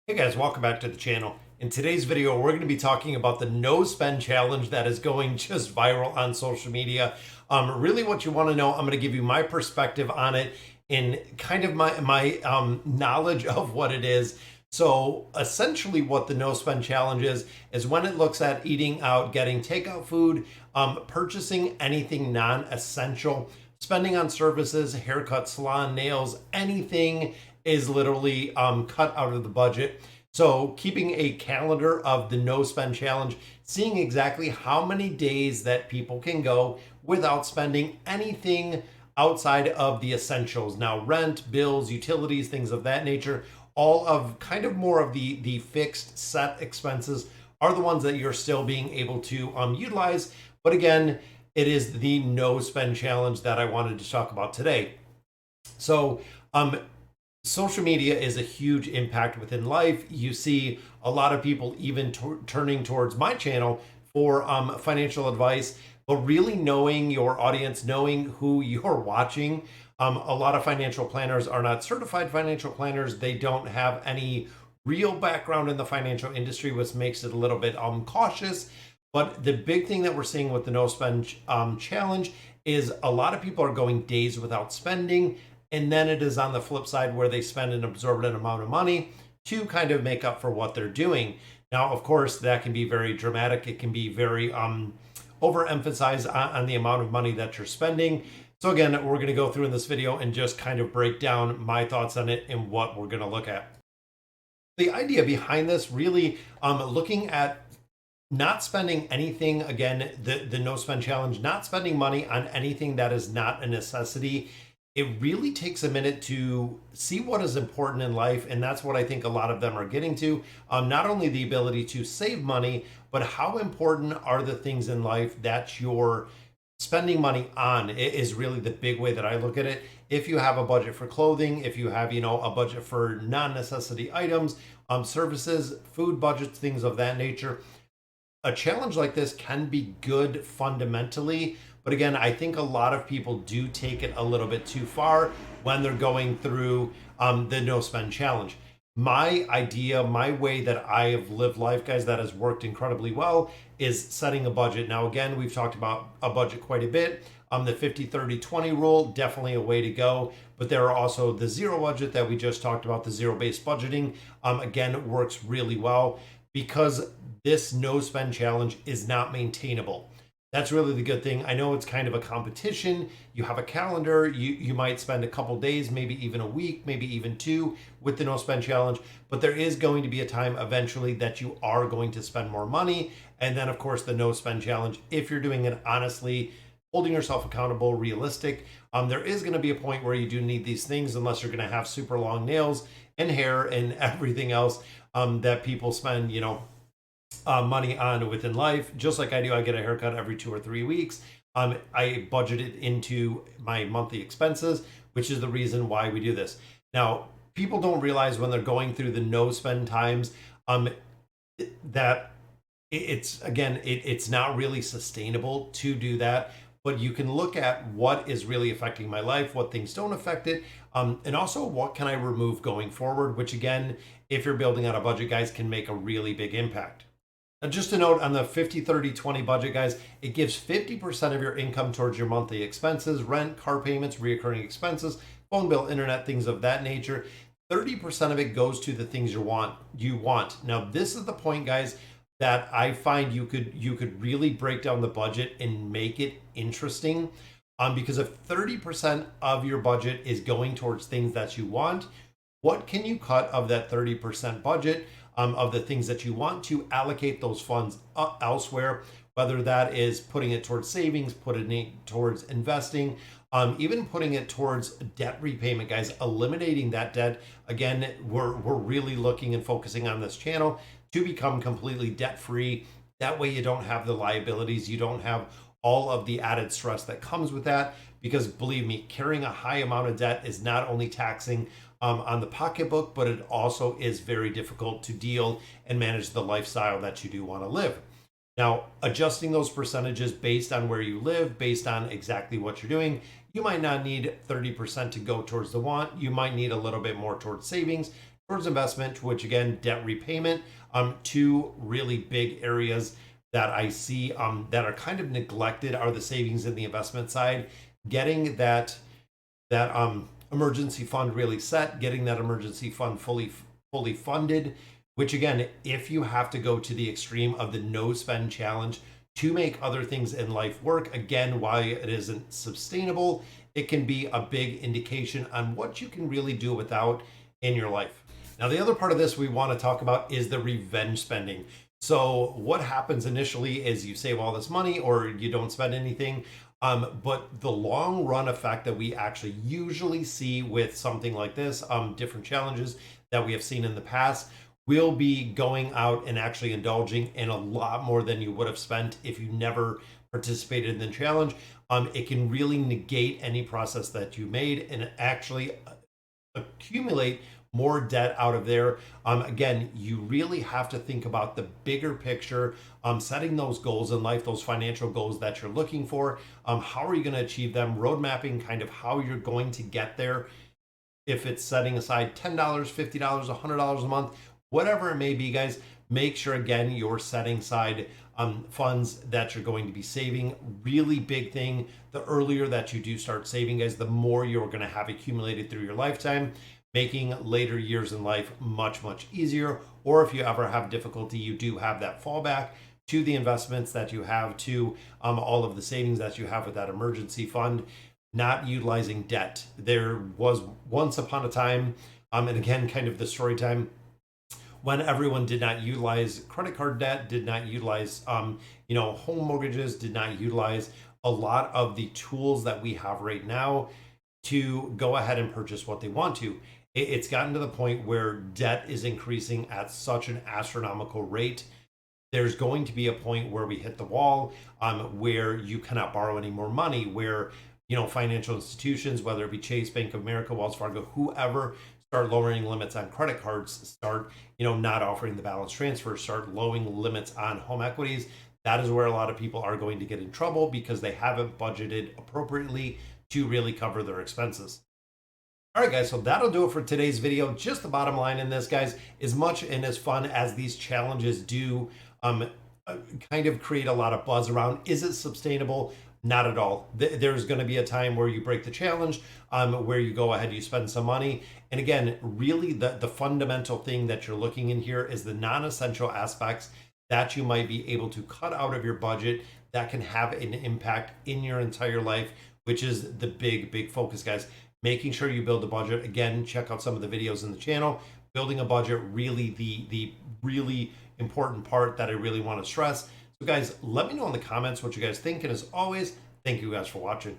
Hey guys, welcome back to the channel. In today's video, we're going to be talking about the no spend challenge that is going just viral on social media. Really what you want to know, I'm going to give you my perspective on it in kind of my knowledge of what it is. So essentially what the no spend challenge is when it looks at eating out, getting takeout food, purchasing anything non-essential, spending on services, haircut, salon, nails, anything is literally cut out of the budget. So keeping a calendar of the no spend challenge, seeing exactly how many days that people can go without spending anything outside of the essentials. Now, rent, bills, utilities, things of that nature, all of kind of more of the fixed set expenses are the ones that you're still being able to utilize. But again, it is the no spend challenge that I wanted to talk about today. So social media is a huge impact within life. You see a lot of people even turning towards my channel for financial advice, but really knowing your audience, knowing who you're watching. A lot of financial planners are not certified financial planners. They don't have any real background in the financial industry, which makes it a little bit cautious. But the big thing that we're seeing with the no spend challenge is a lot of people are going days without spending. And then it is on the flip side where they spend an absorbent amount of money to kind of make up for what they're doing. Now, of course, that can be very dramatic. It can be very overemphasized on the amount of money that you're spending. So again, we're going to go through in this video and just kind of break down my thoughts on it and what we're going to look at. The idea behind this really looking at not spending anything, again, the no spend challenge, not spending money on anything that is not a necessity. It really takes a minute to see what is important in life. And that's what I think a lot of them are getting to. Not only the ability to save money, but how important are the things in life that you're spending money on is really the big way that I look at it. If you have a budget for clothing, if you have, a budget for non-necessity items, services, food budgets, things of that nature, a challenge like this can be good fundamentally, but again, I think a lot of people do take it a little bit too far when they're going through the no spend challenge. My idea, my way that I have lived life, guys, that has worked incredibly well is setting a budget. Now, again, we've talked about a budget quite a bit. The 50-30-20 rule, definitely a way to go. But there are also the zero budget that we just talked about, the zero based budgeting. Again, works really well because this no spend challenge is not maintainable. That's really the good thing. I know it's kind of a competition. You have a calendar. You might spend a couple days, maybe even a week, maybe even two with the no spend challenge. But there is going to be a time eventually that you are going to spend more money. And then, of course, the no spend challenge, if you're doing it honestly, holding yourself accountable, realistic, there is going to be a point where you do need these things unless you're going to have super long nails and hair and everything else that people spend, money on within life. Just like I do, I get a haircut every 2 or 3 weeks. I budget it into my monthly expenses, which is the reason why we do this. Now, people don't realize when they're going through the no spend times that it's not really sustainable to do that. But you can look at what is really affecting my life, what things don't affect it, and also what can I remove going forward, which again, if you're building out a budget, guys, can make a really big impact. Now, just a note on the 50-30-20 budget, guys, it gives 50% of your income towards your monthly expenses, rent, car payments, reoccurring expenses, phone bill, internet, things of that nature. 30% of it goes to the things you want. Now, this is the point, guys, that I find you could really break down the budget and make it interesting. Because if 30% of your budget is going towards things that you want, what can you cut of that 30% budget of the things that you want to allocate those funds elsewhere, whether that is putting it towards savings, putting it towards investing, even putting it towards debt repayment, guys, eliminating that debt. Again, we're really looking and focusing on this channel to become completely debt free. That way you don't have the liabilities, you don't have all of the added stress that comes with that. Because believe me, carrying a high amount of debt is not only taxing on the pocketbook, but it also is very difficult to deal and manage the lifestyle that you do want to live. Now, adjusting those percentages based on where you live, based on exactly what you're doing, you might not need 30% to go towards the want. You might need a little bit more towards savings, towards investment, which again, debt repayment. Two really big areas that I see that are kind of neglected are the savings and the investment side. Getting that emergency fund really set, getting that emergency fund fully funded, which again, if you have to go to the extreme of the no spend challenge to make other things in life work, again, why it isn't sustainable, it can be a big indication on what you can really do without in your life. Now, the other part of this we want to talk about is the revenge spending. So, what happens initially is you save all this money or you don't spend anything. But the long run effect that we actually usually see with something like this, different challenges that we have seen in the past, will be going out and actually indulging in a lot more than you would have spent if you never participated in the challenge. It can really negate any process that you made and actually accumulate more debt out of there. Again, you really have to think about the bigger picture, setting those goals in life, those financial goals that you're looking for. How are you going to achieve them? Road mapping kind of how you're going to get there. If it's setting aside $10, $50, $100 a month, whatever it may be, guys, make sure again you're setting aside funds that you're going to be saving. Really big thing. The earlier that you do start saving, guys, the more you're going to have accumulated through your lifetime, making later years in life much easier. Or if you ever have difficulty, you do have that fallback to the investments that you have, to all of the savings that you have with that emergency fund. Not utilizing debt. There was once upon a time, and again, kind of the story time, when everyone did not utilize credit card debt, did not utilize home mortgages, did not utilize a lot of the tools that we have right now to go ahead and purchase what they want to. It's gotten to the point where debt is increasing at such an astronomical rate. There's going to be a point where we hit the wall, where you cannot borrow any more money, where financial institutions, whether it be Chase, Bank of America, Wells Fargo, whoever, start lowering limits on credit cards, start not offering the balance transfer, start lowering limits on home equities. That is where a lot of people are going to get in trouble because they haven't budgeted appropriately to really cover their expenses. All right, guys, so that'll do it for today's video. Just the bottom line in this, guys, as much and as fun as these challenges do kind of create a lot of buzz around, is it sustainable? Not at all. There's going to be a time where you break the challenge, where you go ahead, you spend some money. And again, really the fundamental thing that you're looking in here is the non-essential aspects that you might be able to cut out of your budget that can have an impact in your entire life, which is the big focus, guys. Making sure you build a budget. Again, check out some of the videos in the channel. Building a budget, really the really important part that I really want to stress. So guys, let me know in the comments what you guys think. And as always, thank you guys for watching.